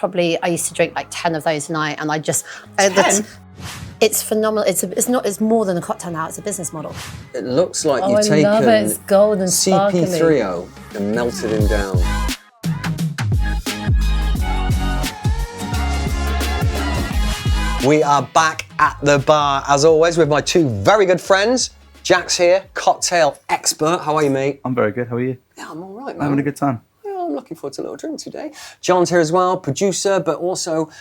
I used to drink like 10 of those a night, and I just... 10? It's phenomenal. It's more than a cocktail now, it's a business model. It looks like you've I taken love it. It's gold and sparkly. CP3O and melted him down. We are back at the bar, as always, with my two very good friends. Jack's here, cocktail expert. How are you, mate? I'm very good. How are you? Yeah, I'm all right, man. Having a good time. Yeah, I'm looking forward to a little drink today. John's here as well, producer, but also,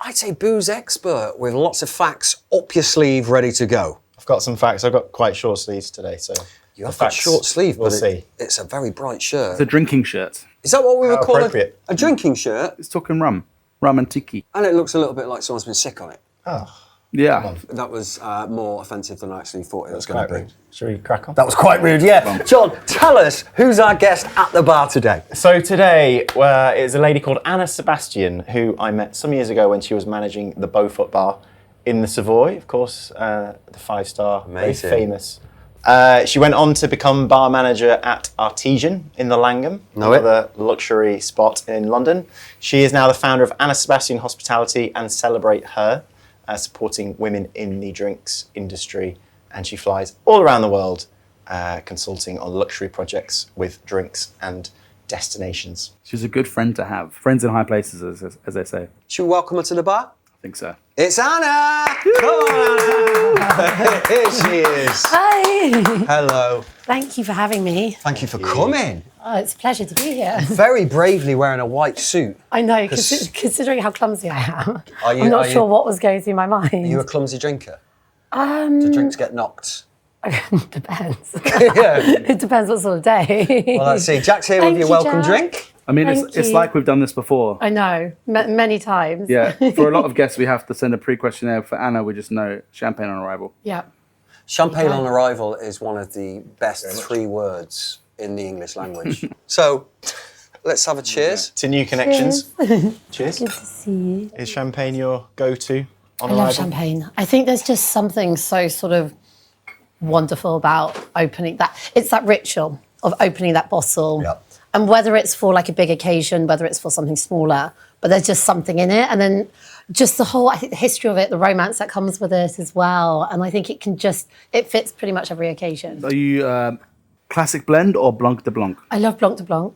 I'd say booze expert with lots of facts up your sleeve, ready to go. I've got some facts. I've got quite short sleeves today, so You have got short sleeve, we'll but see. It's a very bright shirt. It's a drinking shirt. Is that what we would call appropriate. a drinking shirt? It's talking rum and tiki. And it looks a little bit like someone's been sick on it. Oh, Yeah. That was more offensive than I actually thought it was going to be. Should we crack on? That was quite rude, yeah. John, tell us, who's our guest at the bar today? So today is a lady called Anna Sebastian, who I met some years ago when she was managing the Beaufort bar in the Savoy, of course, the 5-star, very Amazing. famous. She went on to become bar manager at Artesian in the Langham, Know it. another luxury spot in London. She is now the founder of Anna Sebastian Hospitality and Celebrate Her, supporting women in the drinks industry. And she flies all around the world, consulting on luxury projects with drinks and destinations. She's a good friend to have. Friends in high places, as they say. Should we welcome her to the bar? I think so. It's Anna! Come on, Anna! Here she is. Hi. Hello. Thank you for having me. Thank you for coming. Oh, it's a pleasure to be here. Very bravely wearing a white suit. I know, considering how clumsy I am. Are you- I'm not are sure you- what was going through my mind. Are you a clumsy drinker? Do drinks get knocked? Depends. Yeah. It depends what sort of day. Well, let's see. Jack's here with Thank your you, welcome Jack. drink. I mean, Thank it's you. like we've done this before. I know, many times. Yeah. For a lot of guests, we have to send a pre-questionnaire. For Anna, we just know champagne on arrival. Yeah. Champagne on arrival is one of the best 3 words in the English language. So, let's have a cheers. To new connections. Cheers. Good to see you. Is champagne your go-to on I arrival? love champagne. I think there's just something so sort of wonderful about opening that. It's that ritual of opening that bottle. Yep. And whether it's for like a big occasion, whether it's for something smaller, but there's just something in it. And then just I think the history of it, the romance that comes with it as well. And I think it fits pretty much every occasion. Are you classic blend or Blanc de Blanc? I love Blanc de Blanc.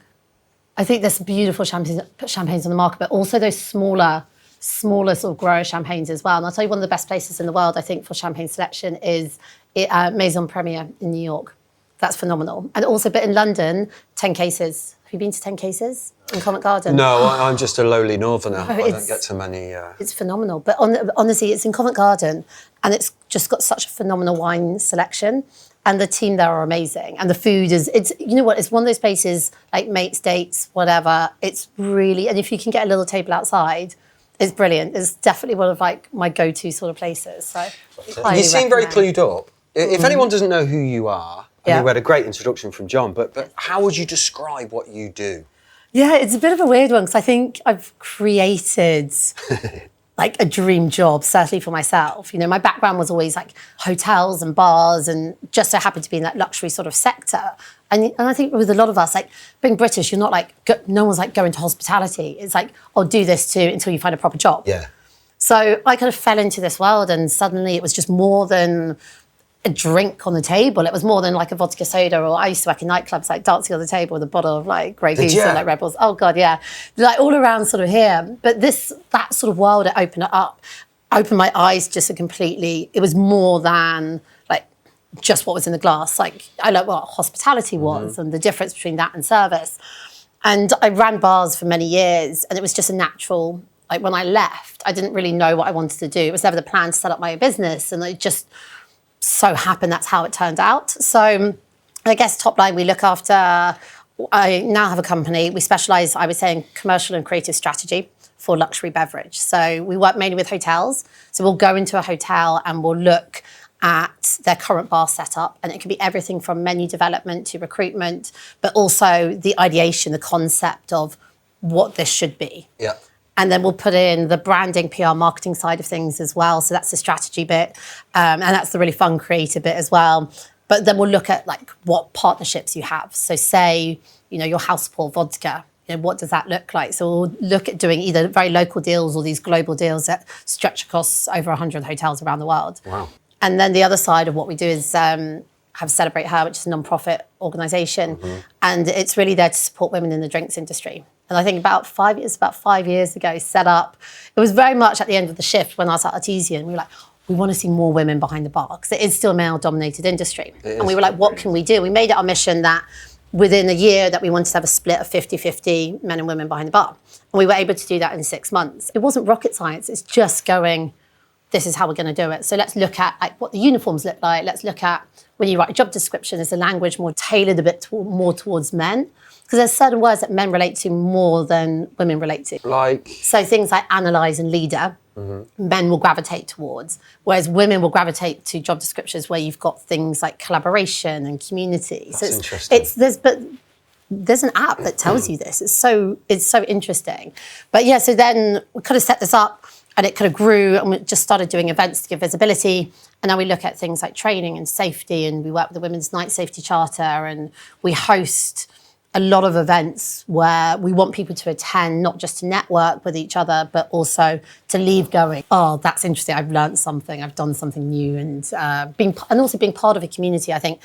I think there's some beautiful champagnes on the market, but also those smaller sort of grower champagnes as well. And I'll tell you, one of the best places in the world, I think, for champagne selection is Maison Premier in New York. That's phenomenal. And also, but in London, 10 Cases. Have you been to 10 Cases in Covent Garden? No, I'm just a lowly northerner. I don't it's- get to many... It's phenomenal. But honestly, it's in Covent Garden, and it's just got such a phenomenal wine selection. And the team there are amazing. And the food you know what, it's one of those places, like mates, dates, whatever. It's really, and if you can get a little table outside, it's brilliant. It's definitely one of like my go-to sort of places. So You seem very clued up. If anyone doesn't know who you are, I mean, we had a great introduction from John, but how would you describe what you do? Yeah, it's a bit of a weird one because I think I've created like a dream job, certainly for myself. You know, my background was always like hotels and bars, and just so happened to be in that luxury sort of sector. And I think with a lot of us, like being British, you're not like, no one's like going to hospitality. It's like, I'll do this too until you find a proper job. Yeah. So I kind of fell into this world, and suddenly it was just more than a drink on the table. It was more than like a vodka soda, or I used to work in nightclubs, like dancing on the table with a bottle of like Grey Goose you? or like Red Bulls. Oh God, yeah. Like all around sort of here. But that sort of world, it opened my eyes just it was more than like just what was in the glass. Like I learned what hospitality was and the difference between that and service. And I ran bars for many years, and it was just a natural, like when I left, I didn't really know what I wanted to do. It was never the plan to set up my own business, and it just so happened that's how it turned out. So I guess top line, I now have a company. We specialise, I would say, in commercial and creative strategy for luxury beverage. So we work mainly with hotels. So we'll go into a hotel and we'll look at their current bar setup, and it can be everything from menu development to recruitment, but also the ideation, the concept of what this should be. Yeah. And then we'll put in the branding, PR, marketing side of things as well. So that's the strategy bit. And that's the really fun creative bit as well. But then we'll look at like what partnerships you have. So say, you know, your house pour vodka what does that look like? So we'll look at doing either very local deals or these global deals that stretch across over 100 hotels around the world. Wow. And then the other side of what we do is have Celebrate Her, which is a non-profit organisation. And it's really there to support women in the drinks industry. And I think about 5 years ago, set up. It was very much at the end of the shift when I was at Artesian. We were like, we want to see more women behind the bar because it is still a male-dominated industry. And we were like, what can we do? We made it our mission that within a year that we wanted to have a split of 50-50 men and women behind the bar. And we were able to do that in 6 months. It wasn't rocket science. It's just going, this is how we're going to do it. So let's look at like, what the uniforms look like. Let's look at when you write a job description, is the language more tailored a bit more towards men? Because there's certain words that men relate to more than women relate to. Like? So things like analyse and leader, men will gravitate towards, whereas women will gravitate to job descriptions where you've got things like collaboration and community. That's so interesting. There's an app that tells you this. It's so interesting. But yeah, so then we kind of set this up and it kind of grew and we just started doing events to give visibility. And now we look at things like training and safety, and we work with the Women's Night Safety Charter, and we host a lot of events where we want people to attend, not just to network with each other, but also to leave going, oh, that's interesting. I've learned something. I've done something new. And also being part of a community. I think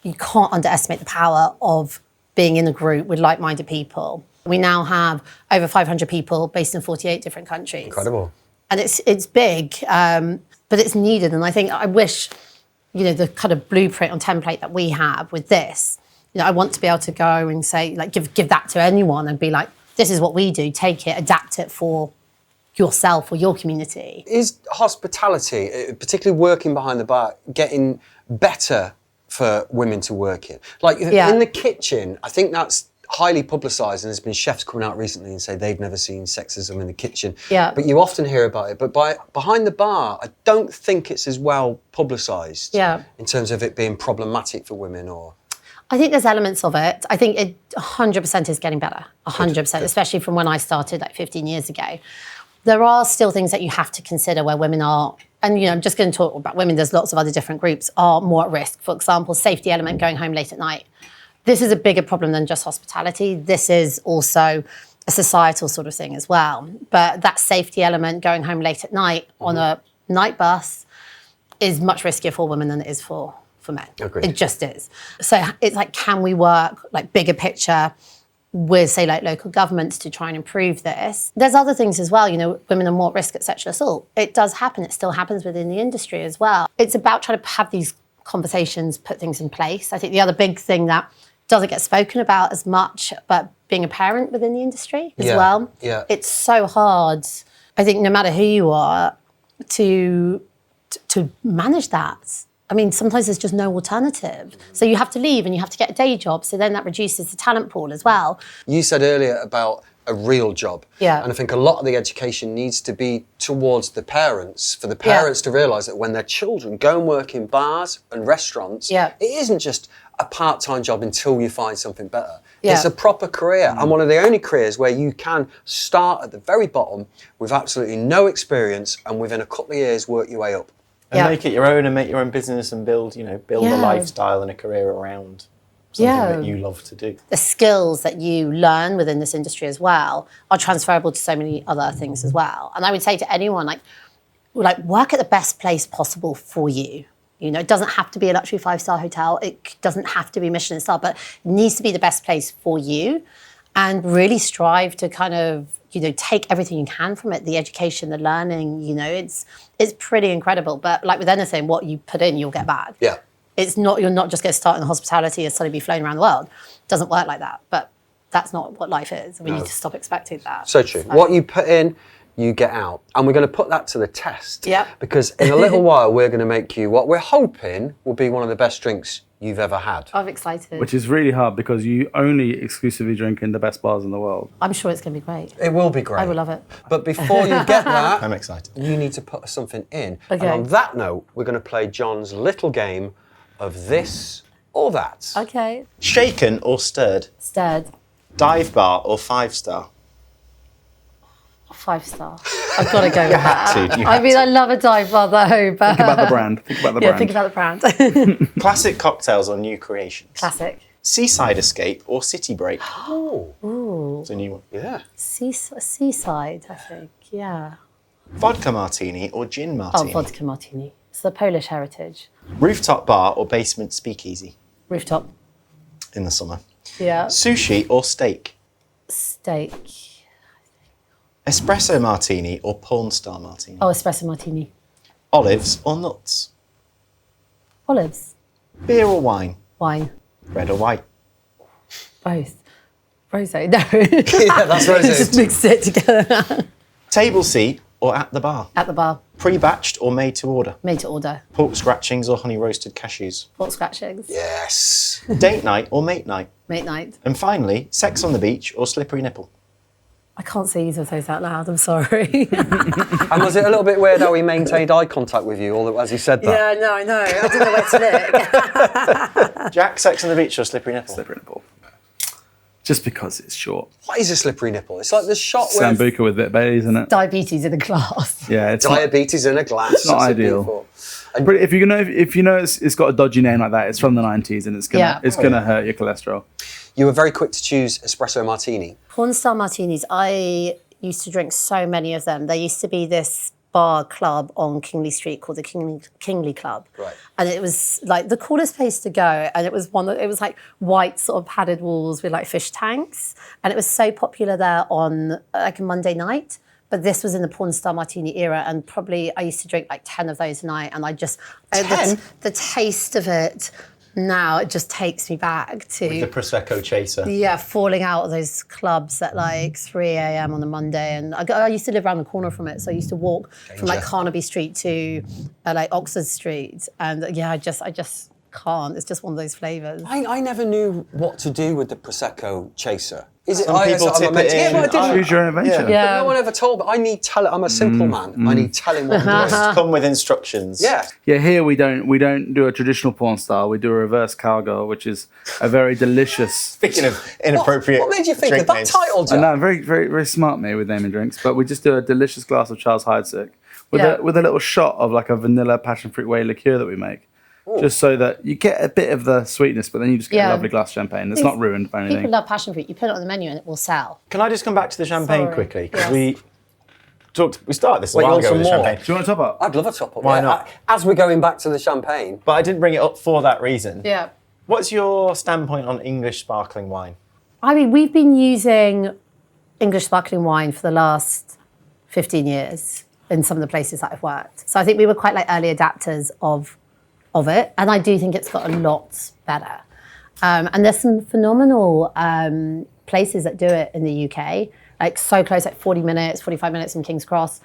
you can't underestimate the power of being in a group with like-minded people. We now have over 500 people based in 48 different countries. Incredible. And it's big, but it's needed. And I wish, the kind of blueprint or template that we have with this, I want to be able to go and say, like, give that to anyone and be like, this is what we do, take it, adapt it for yourself or your community. Is hospitality, particularly working behind the bar, getting better for women to work in? Like in the kitchen, I think that's highly publicised, and there's been chefs coming out recently and say they've never seen sexism in the kitchen. Yeah. But you often hear about it. But behind the bar, I don't think it's as well publicised in terms of it being problematic for women or... I think there's elements of it. I think it 100% is getting better, 100%, especially from when I started like 15 years ago. There are still things that you have to consider where women are, and I'm just going to talk about women, there's lots of other different groups, are more at risk. For example, safety element, going home late at night. This is a bigger problem than just hospitality. This is also a societal sort of thing as well. But that safety element, going home late at night on a night bus, is much riskier for women than it is for men. Agreed. It just is. So it's like, can we work like bigger picture with, say, like local governments to try and improve this? There's other things as well. Women are more at risk at sexual assault. It does happen. It still happens within the industry as well. It's about trying to have these conversations, put things in place. I think the other big thing that doesn't get spoken about as much, but being a parent within the industry as well. Yeah. It's so hard, I think, no matter who you are, to manage that. I mean, sometimes there's just no alternative. So you have to leave and you have to get a day job. So then that reduces the talent pool as well. You said earlier about a real job. Yeah. And I think a lot of the education needs to be towards the parents, for the parents to realise that when their children go and work in bars and restaurants, it isn't just a part-time job until you find something better. Yeah. It's a proper career, and one of the only careers where you can start at the very bottom with absolutely no experience and within a couple of years work your way up. And make it your own and make your own business and build a lifestyle and a career around something that you love to do. The skills that you learn within this industry as well are transferable to so many other things as well. And I would say to anyone, like work at the best place possible for you. It doesn't have to be a luxury 5-star hotel. It doesn't have to be Michelin star, but it needs to be the best place for you, and really strive to kind of, take everything you can from it, the education, the learning, it's pretty incredible. But like with anything, what you put in, you'll get back. Yeah. You're not just going to start in hospitality and suddenly be flown around the world. It doesn't work like that. But that's not what life is. We need to stop expecting that. So true. What you put in, you get out. And we're going to put that to the test. Yep. Because in a little while, we're going to make you what we're hoping will be one of the best drinks you've ever had. I'm excited. Which is really hard because you only exclusively drink in the best bars in the world. I'm sure it's going to be great. It will be great. I will love it. But before you get that, I'm excited. You need to put something in. Okay. And on that note, we're going to play John's little game of this or that. Okay. Shaken or stirred? Stirred. Dive bar or 5-star? 5-star. I've got to go with that. You I had mean, to. I love a dive bar though, but... Think about the brand. Think about the brand. think about the brand. Classic cocktails or new creations? Classic. Seaside escape or city break? Ooh. It's a new one. Yeah. Seaside, I think. Yeah. Vodka Martini or Gin Oh, Martini? vodka martini. It's the Polish heritage. Rooftop bar or basement speakeasy Rooftop. in the summer? Yeah. Sushi or steak? Steak. Espresso Martini or Porn Star Martini? Oh, espresso martini. Olives or nuts? Olives. Beer or wine? Wine. Red or white? Both. Rosé. No. Yeah, that's what it Just is. mix it together. Table seat or at the bar? At the bar. Pre-batched or made to order? Made to order. Pork scratchings or honey roasted cashews? Pork scratchings. Yes. Date night or mate night? Mate night. And finally, sex on the beach or slippery nipple? I can't say either of those out loud. I'm sorry. And was it a little bit weird how he maintained eye contact with you as he said that? Yeah, no, I know. I didn't know where to look. Jack, sex on the beach or slippery nipple? Slippery nipple. Just because it's short. What is a slippery nipple? It's like the shot with Sambuca with a bit of Baileys in it. Diabetes in a glass. Yeah, it's not, diabetes in a glass. it's not That's a ideal. beautiful- But if you know it's got a dodgy name like that, it's from the 90s and it's gonna hurt your cholesterol. You were very quick to choose espresso martini. Porn star martinis. I used to drink so many of them. There used to be this bar club on Kingly Street called the Kingly Club. Right. And it was like the coolest place to go. And it was it was like white sort of padded walls with like fish tanks. And it was so popular there on like a Monday night. But this was in the porn star martini era, and probably I used to drink like 10 of those a night, and I just 10? The taste of it now, it just takes me back to The Prosecco chaser. yeah, falling out of those clubs at like 3 a.m. on a Monday. And I used to live around the corner from it. So I used to walk from like Carnaby Street to like Oxford Street. And yeah, I just can't. It's just one of those flavours. I never knew what to do with the Prosecco chaser. Is it? Some people tip it in. Yeah, but I didn't. Choose your own adventure. Yeah. No one ever told me. I need telling. I'm a simple man. I need telling what I'm doing. Come with instructions. Yeah. Yeah, here we don't do a traditional porn style. We do a reverse cowgirl, which is a very delicious. Speaking of inappropriate What made you think drink of that names. title, Jack? I know, very, very, very smart me with naming drinks, but we just do a delicious glass of Charles Heidsick with Yeah. with a little shot of like a vanilla passion fruit whey liqueur that we make. Just so that you get a bit of the sweetness, but then you just get Yeah. a lovely glass of champagne. It's not ruined by anything. People love passion fruit. You put it on the menu and it will sell. Can I just come back to the champagne Sorry. quickly? Because Yes. we started this a Wait, while you ago want with some more? champagne. Do you want to top up? I'd love a top up. Why yeah. not? As we're going back to the champagne, But I didn't bring it up for that reason. Yeah. What's your standpoint on English sparkling wine? I mean, we've been using English sparkling wine for the last 15 years in some of the places that I've worked. So I think we were quite like early adapters of it. And I do think it's got a lot better. And there's some phenomenal places that do it in the UK, like so close, like 40 minutes, 45 minutes from King's Cross.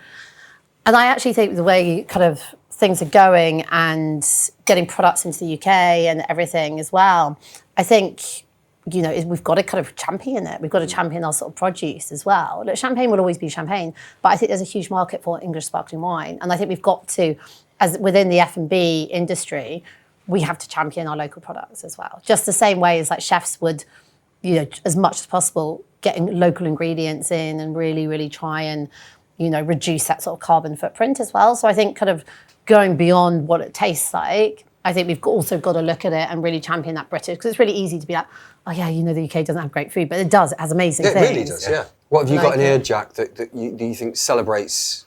And I actually think the way kind of things are going and getting products into the UK and everything as well, I think, you know, we've got to kind of champion it. We've got to champion our sort of produce as well. Look, champagne will always be champagne, but I think there's a huge market for English sparkling wine. And I think we've got to, as within the F&B industry, we have to champion our local products as well. Just the same way as like chefs would, you know, as much as possible, getting local ingredients in and really, really try and, you know, reduce that sort of carbon footprint as well. So I think kind of going beyond what it tastes like, I think we've also got to look at it and really champion that British, because it's really easy to be like, oh yeah, you know, the UK doesn't have great food, but it does. It has amazing it things. really does. Yeah. What have you got Like in here, it. Jack? That do you think celebrates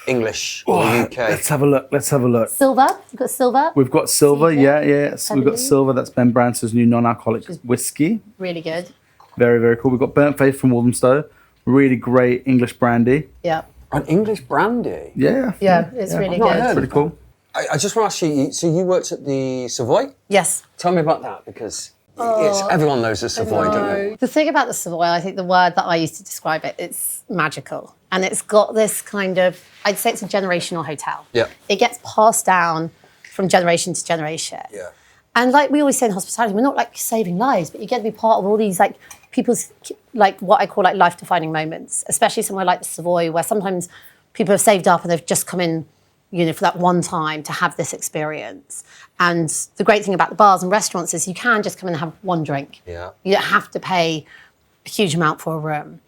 English or the UK? Let's have a look. Silver? You've got silver? We've got silver, Seafood, yeah. So we've got heavily. silver. That's Ben Branson's new non-alcoholic whiskey. Really good. Very, very cool. We've got Burnt Faith from Walthamstow. Really great English brandy. Yeah. An English brandy. Yeah. Yeah, it's really I've not good. heard Pretty cool. I just want to ask you. So you worked at the Savoy. Yes. Tell me about that, because everyone knows the Savoy, don't they? The thing about the Savoy, I think the word that I used to describe it, it's magical. And it's got this kind of, I'd say it's a generational hotel. Yeah. It gets passed down from generation to generation. Yeah. And like we always say in hospitality, we're not like saving lives, but you get to be part of all these like people's, like what I call like life-defining moments, especially somewhere like the Savoy, where sometimes people have saved up and they've just come in, you know, for that one time to have this experience. And the great thing about the bars and restaurants is you can just come in and have one drink. Yeah. You don't have to pay a huge amount for a room.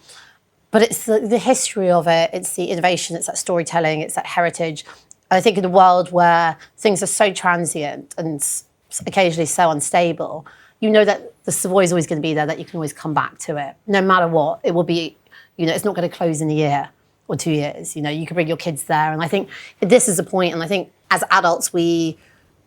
But it's the history of it, it's the innovation, it's that storytelling, it's that heritage. I think in a world where things are so transient and occasionally so unstable, you know that the Savoy is always going to be there, that you can always come back to it. No matter what, it will be, it's not going to close in a year or 2 years. You can bring your kids there. And I think this is the point. And I think as adults, we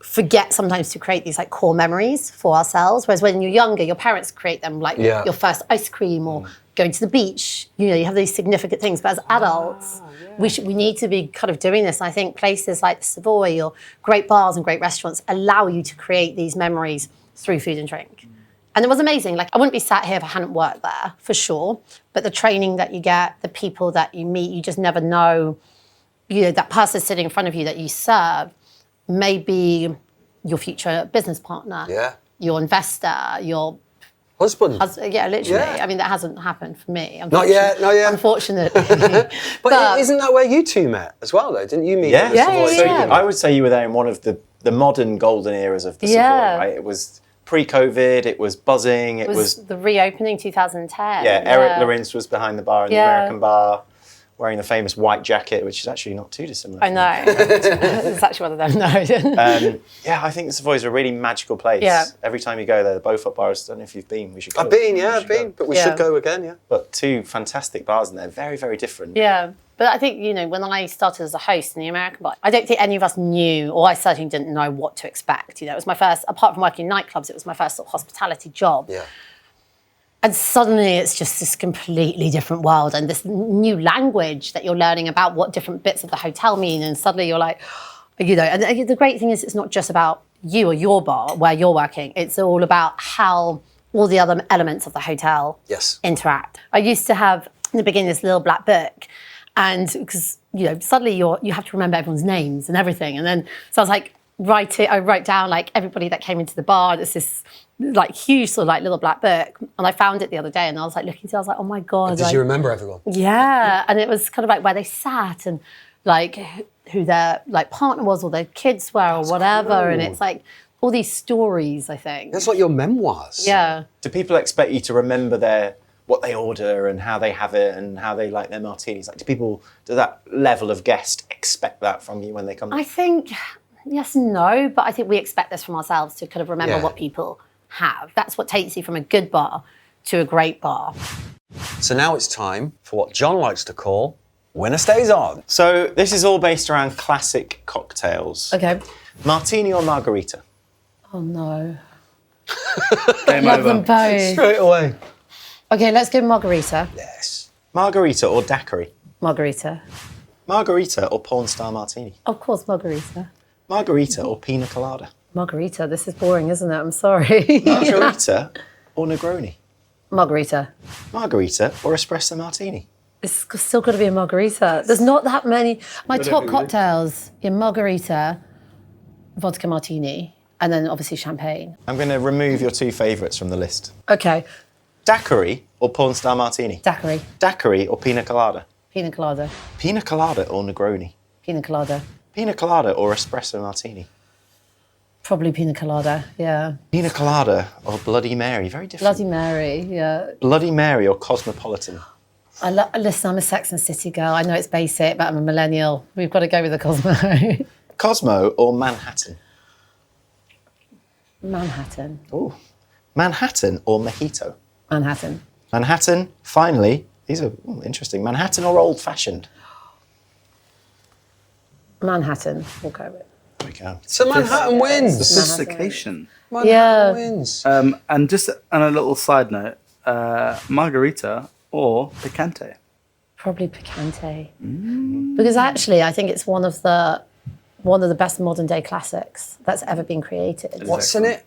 forget sometimes to create these like core memories for ourselves. Whereas when you're younger, your parents create them, like your first ice cream or going to the beach. You have these significant things. But as adults, we need to be kind of doing this. And I think places like the Savoy or great bars and great restaurants allow you to create these memories through food and drink. And it was amazing. Like, I wouldn't be sat here if I hadn't worked there, for sure. But the training that you get, the people that you meet, you just never know, that person sitting in front of you that you serve may be your future business partner, your investor, your husband. Yeah, literally. Yeah. I mean, that hasn't happened for me. Not yet. Unfortunately. but isn't that where you two met as well, though? Didn't you meet? Yeah. So I would say you were there in one of the modern golden eras of the Savoy, right? It was pre-COVID, it was buzzing. It was the reopening 2010. Yeah, Eric Lawrence was behind the bar in the American bar, wearing the famous white jacket, which is actually not too dissimilar. I know. It's actually one of them. No. I think the Savoy is a really magical place. Yeah. Every time you go there, the Beaufort bars, I don't know if you've been, we should go. I've been, but we should go again, But two fantastic bars in there, very, very different. Yeah. But I think, when I started as a host in the American bar, I don't think any of us knew, or I certainly didn't know what to expect. It was my first, apart from working in nightclubs, it was my first sort of hospitality job. Yeah. And suddenly it's just this completely different world and this new language that you're learning about what different bits of the hotel mean. And suddenly you're like, and the great thing is it's not just about you or your bar where you're working. It's all about how all the other elements of the hotel interact. I used to have, in the beginning, this little black book. And because, suddenly you have to remember everyone's names and everything. And then, so I was like, I wrote down like everybody that came into the bar. It's this like huge sort of like little black book. And I found it the other day and I was like looking through, I was like, oh my God. Did you remember everyone? Yeah. And it was kind of like where they sat and like who their like partner was or their kids were or whatever. Cool. And it's like all these stories, I think. That's like your memoirs. Yeah. Do people expect you to remember what they order and how they have it and how they like their martinis? Like, do that level of guest expect that from you when they come? I think yes and no, but I think we expect this from ourselves to kind of remember what people have. That's what takes you from a good bar to a great bar. So now it's time for what John likes to call Winner Stays On. So this is all based around classic cocktails. Okay. Martini or margarita? Oh no. Game Love over. them both. Straight away. Okay, let's go margarita. Yes. Margarita or daiquiri? Margarita. Margarita or porn star martini? Of course, margarita. Margarita or pina colada? Margarita. This is boring, isn't it? I'm sorry. Margarita or Negroni? Margarita. Margarita or espresso martini? It's still got to be a margarita. There's not that many. My top cocktails, margarita, vodka martini, and then obviously champagne. I'm going to remove your two favourites from the list. Okay. Daiquiri or porn star martini? Daiquiri. Daiquiri or pina colada? Pina colada. Pina colada or Negroni? Pina colada. Pina colada or espresso martini? Probably pina colada, yeah. Pina colada or Bloody Mary? Very different. Bloody Mary, yeah. Bloody Mary or Cosmopolitan? Listen, I'm a Sex and City girl. I know it's basic, but I'm a millennial. We've got to go with the Cosmo. Cosmo or Manhattan? Manhattan. Ooh. Manhattan or Mojito? Manhattan. Manhattan, finally. These are interesting. Manhattan or old-fashioned? Manhattan, we'll go with. There we go. So Manhattan wins. Sophistication. Manhattan wins. And just on a little side note, margarita or picante? Probably picante. Because actually, I think it's one of the best modern day classics that's ever been created. What's in it?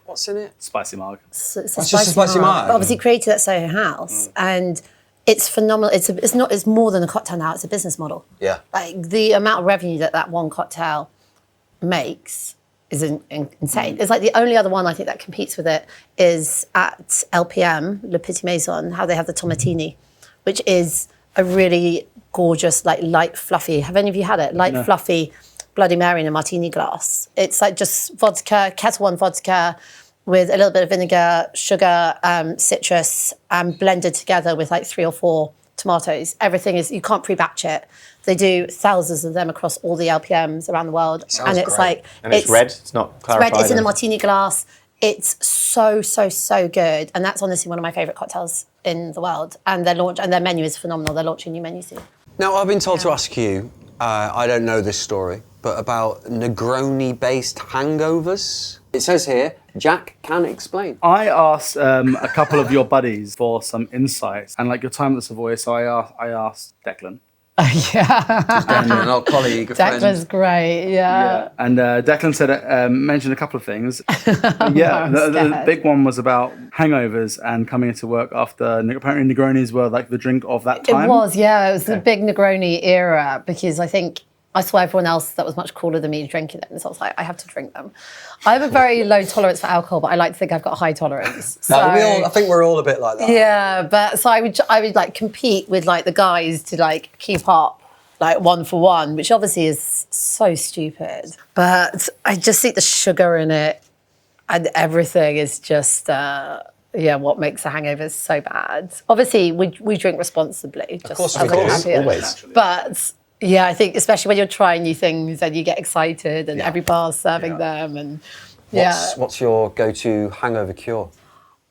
Spicy marg. It's just a spicy marg. Obviously created at Soho House, and it's phenomenal. It's more than a cocktail now. It's a business model. Yeah. Like the amount of revenue that one cocktail makes is insane. It's like the only other one I think that competes with it is at LPM, Le Petit Maison, how they have the tomatini, which is a really gorgeous, like light, fluffy. Have any of you had it? Light, fluffy Bloody Mary in a martini glass. It's like just vodka, Kettle One vodka with a little bit of vinegar, sugar, citrus, blended together with like 3 or 4 tomatoes. Everything is, you can't pre-batch it. They do thousands of them across all the LPMs around the world. Sounds and it's great. like... And it's red? It's not clarified? It's red, it's in a martini glass. It's so good. And that's honestly one of my favourite cocktails in the world. And their menu is phenomenal. They're launching a new menu soon. Now, I've been told to ask you, I don't know this story, but about Negroni-based hangovers. It says here, Jack can explain. I asked a couple of your buddies for some insights, and like your time at the Savoy, so I asked Declan. An old colleague, a friend. Declan's great, yeah. And Declan said, mentioned a couple of things. The big one was about hangovers and coming into work after. Apparently, Negronis were like the drink of that time. It was the big Negroni era, because I saw everyone else that was much cooler than me drinking them, so I was like, I have to drink them. I have a very low tolerance for alcohol, but I like to think I've got a high tolerance. So, I think we're all a bit like that. Yeah, but so I would like compete with like the guys to like keep up like 1 for 1, which obviously is so stupid. But I just think the sugar in it and everything is just what makes a hangover so bad. Obviously, we drink responsibly. Of course we do, always. But yeah, I think especially when you're trying new things and you get excited and every bar's serving them and What's your go-to hangover cure?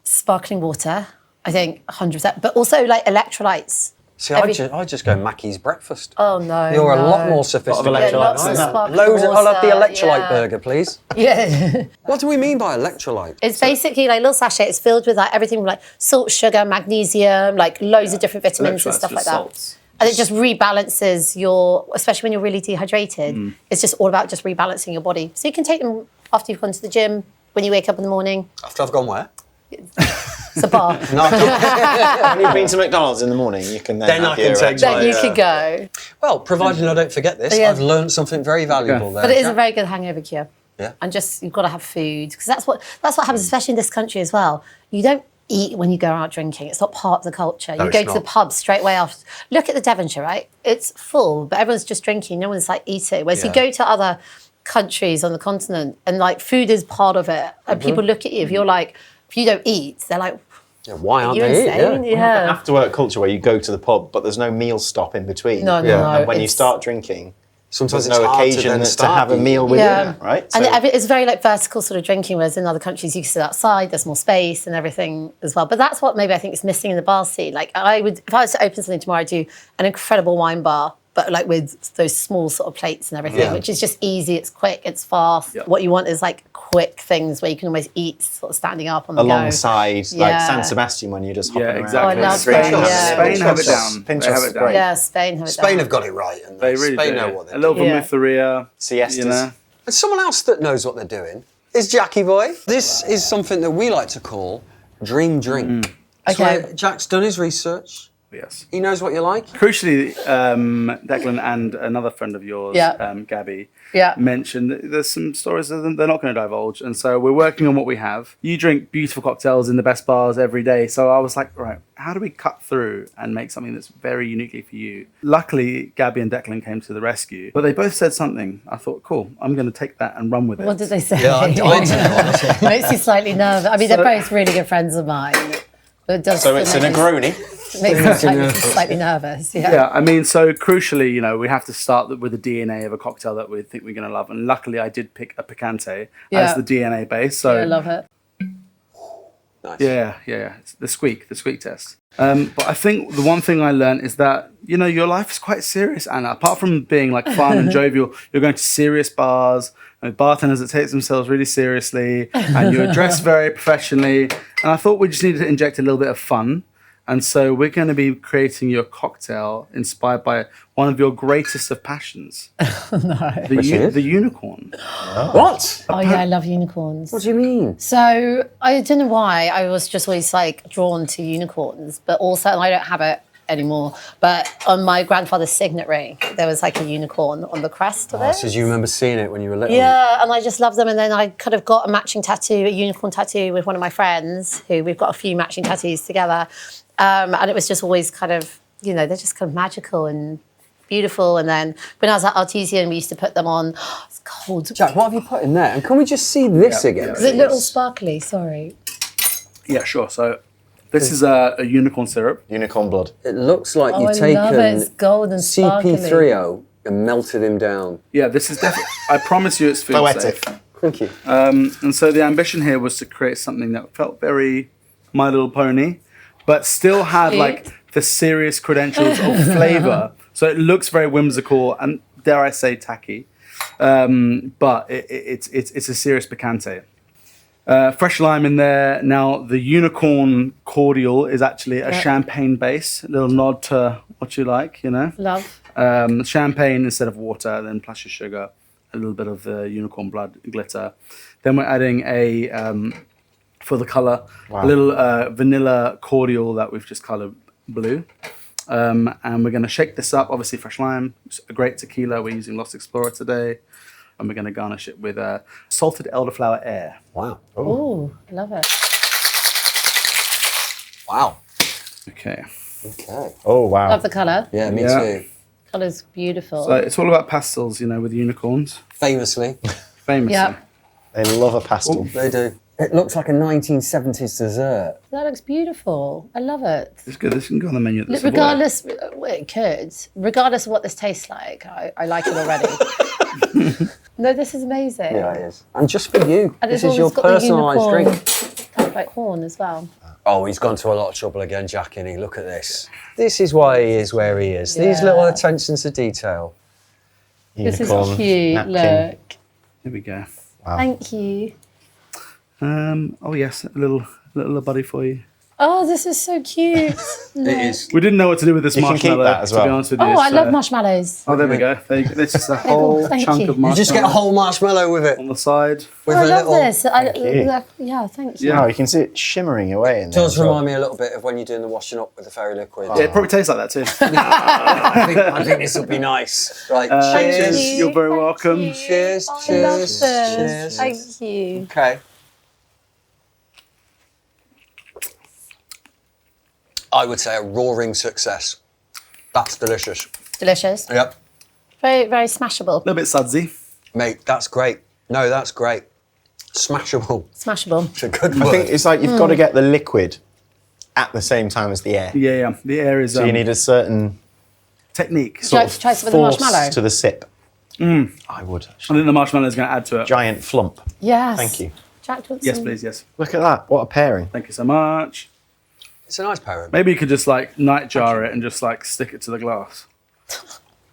Sparkling water, I think 100%, but also like electrolytes. See, I just go Mackey's breakfast. Oh no, You're a lot more sophisticated. Lots of sparkling I'll have the water, electrolyte burger, please. Yeah. What do we mean by electrolyte? It's basically like little sachets. It's filled with like everything from like salt, sugar, magnesium, like loads of different vitamins and stuff like that. Salts. And it just rebalances especially when you're really dehydrated. It's just all about just rebalancing your body. So you can take them after you've gone to the gym, when you wake up in the morning. After I've gone where? It's a bar. When you've been to McDonald's in the morning, you can then I can take Then you could go. Well, provided I don't forget this, Yeah. I've learned something very valuable there. But it is a Jack. very good hangover cure. Yeah. And just, you've got to have food. Because that's what happens, especially in this country as well. You don't eat when you go out drinking. It's not part of the culture. No, You go it's to the not. pub straight away after. Look at the Devonshire, right? It's full, but everyone's just drinking. No one's like eating. Whereas you go to other countries on the continent and like food is part of it. And people look at you. If you're like, if you don't eat, they're like, Yeah, why aren't you're they? insane. Yeah. After work culture where you go to the pub, but there's no meal stop in between. No. And when you it's- start drinking, Sometimes there's it's no hard occasion then to start have a meal eating. with Yeah. dinner, right? And So- it's very like vertical sort of drinking, whereas in other countries you can sit outside, there's more space and everything as well. But that's what maybe I think is missing in the bar scene. Like if I was to open something tomorrow, I'd do an incredible wine bar, but like with those small sort of plates and everything, which is just easy, it's quick, it's fast. Yeah. What you want is like quick things where you can almost eat sort of standing up on the go. alongside like Yeah. San Sebastian when you're just hopping around. exactly. Oh, I love Spain, Spain, yeah. Spain have it down. Pinchos They have is it down. great. Yeah, Spain have it Spain down. have got it right. And They really Spain do. know what A they're little doing. Yeah. vermicelli, Siestas. you know. And someone else that knows what they're doing is Jackie Boy. This is something that we like to call Dream Drink. Okay. So Jack's done his research. Yes. He knows what you like. Crucially, Declan and another friend of yours, Gabby, mentioned that there's some stories that they're not going to divulge. And so we're working on what we have. You drink beautiful cocktails in the best bars every day. So I was like, right, how do we cut through and make something that's very uniquely for you? Luckily, Gabby and Declan came to the rescue, but they both said something. I thought, cool, I'm going to take that and run with it. What did they say? Yeah, I'm dying to know, honestly. Makes you slightly nervous. I mean, they're both really good friends of mine. But it does So it's a make me- Negroni. Makes me slightly nervous. Yeah, I mean, so crucially, you know, we have to start with the DNA of a cocktail that we think we're going to love. And luckily, I did pick a Picante as the DNA base. So I love it. Nice. Yeah. It's the squeak test. But I think the one thing I learned is that, you know, your life is quite serious, Anna. Apart from being like fun and jovial, you're going to serious bars, bartenders that take themselves really seriously, and you're dressed very professionally. And I thought we just needed to inject a little bit of fun. And so we're going to be creating your cocktail inspired by one of your greatest of passions. The unicorn. What? Oh yeah, I love unicorns. What do you mean? So I don't know why I was just always like drawn to unicorns, but also and I don't have it anymore. But on my grandfather's signet ring, there was like a unicorn on the crest of it. So you remember seeing it when you were little? Yeah, and I just love them. And then I kind of got a matching tattoo, a unicorn tattoo with one of my friends, who we've got a few matching tattoos together. And it was just always kind of, you know, they're just kind of magical and beautiful. And then when I was at Artesian, we used to put them on. Oh, it's cold. Jack, what have you put in there? And can we just see this again? Is it little sparkly? Sorry. Yeah, sure. So this is a unicorn syrup. Unicorn blood. It looks like Oh, you've I taken love it. It's gold and sparkly. CP3O and melted him down. Yeah, this is definitely, I promise you it's food Poetic. safe. Thank you. And so the ambition here was to create something that felt very My Little Pony, but still had like the serious credentials of flavour. So it looks very whimsical and, dare I say, tacky. But it's a serious picante. Fresh lime in there. Now the Unicorn cordial is actually a champagne base. A little nod to what you like, you know. Love. Champagne instead of water, then plus your sugar, a little bit of the unicorn blood glitter. Then we're adding for the colour, a little vanilla cordial that we've just coloured blue. And we're going to shake this up. Obviously, fresh lime, a great tequila. We're using Lost Explorer today. And we're going to garnish it with salted elderflower air. Wow. Oh, I love it. Wow. Okay. Oh, wow. Love the colour. Yeah, me too. Colour's beautiful. So it's all about pastels, you know, with unicorns. Famously. Famously. Yeah. They love a pastel. They do. It looks like a 1970s dessert. That looks beautiful. I love it. It's good. This can go on the menu at the Savoy. Regardless, well, it could. Regardless of what this tastes like, I like it already. No, this is amazing. Yeah, it is. And just for you, And this it's is your always got the personalised unicorn drink. kind of like horn as well. Oh, he's gone to a lot of trouble again, Jack, innit? Look at this. This is why he is where he is. These little attentions to detail. This is Unicorn cute. napkin. Look. Here we go. Wow. Thank you. Oh yes, a little buddy for you. Oh, this is so cute. It is. We didn't know what to do with this You can keep marshmallow. that as To well. be honest with you. Oh, I so- love marshmallows. Oh, there we go. There you go. This is a whole thank chunk you. of You marshmallow. You just get a whole marshmallow with it. on the side. With Oh, I a love little. this. Yeah, thank you. Oh, you can see it shimmering away in It there. does as well. remind me a little bit of when you're doing the washing up with the fairy liquid. Yeah, it probably tastes like that too. I think this will be nice. Right, cheers. you. You're very Thank welcome. you. Cheers, Oh, I cheers, love this. cheers. Thank you. Okay. I would say a roaring success. That's delicious. Delicious. Yep. Very, very smashable. A little bit sudsy. Mate, that's great. No, that's great. Smashable. Smashable. It's a good I word. think it's like you've got to get the liquid at the same time as the air. Yeah. The air is So you need a certain technique. Try some of the force marshmallow. to the sip. I would. I think the marshmallow is going to add to it. Giant flump. Yes. Thank you. Jack wants Yes, some. please. Yes. Look at that. What a pairing. Thank you so much. It's a nice pairing. Maybe you could just like night jar it and just like stick it to the glass.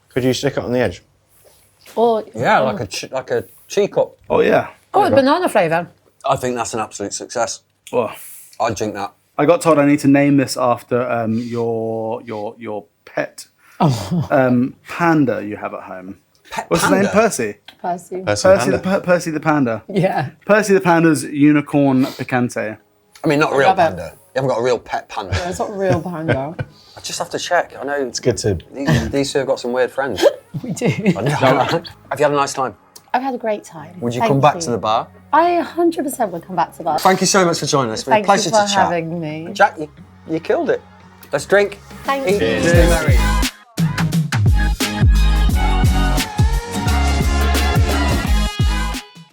Could you stick it on the edge? Or, Yeah, like a teacup. Oh yeah. oh, banana flavour. I think that's an absolute success. Well, I'd drink that. I got told I need to name this after your pet panda you have at home. Pet What's panda? his name? Percy. Percy. Percy the panda. Yeah. Percy the panda's Unicorn Picante. I mean, not a real love it. panda. You haven't got a real pet panda. It's not real panda. I just have to check. I know It's good to. these two have got some weird friends. We do. Have you had a nice time? I've had a great time. Would you Thank come back to the bar? I 100% would come back to the bar. Thank you so much for joining us. It's been a Thank pleasure you for to chat. having me. Jack, you killed it. Let's drink. Thank Eat, you. stay merry.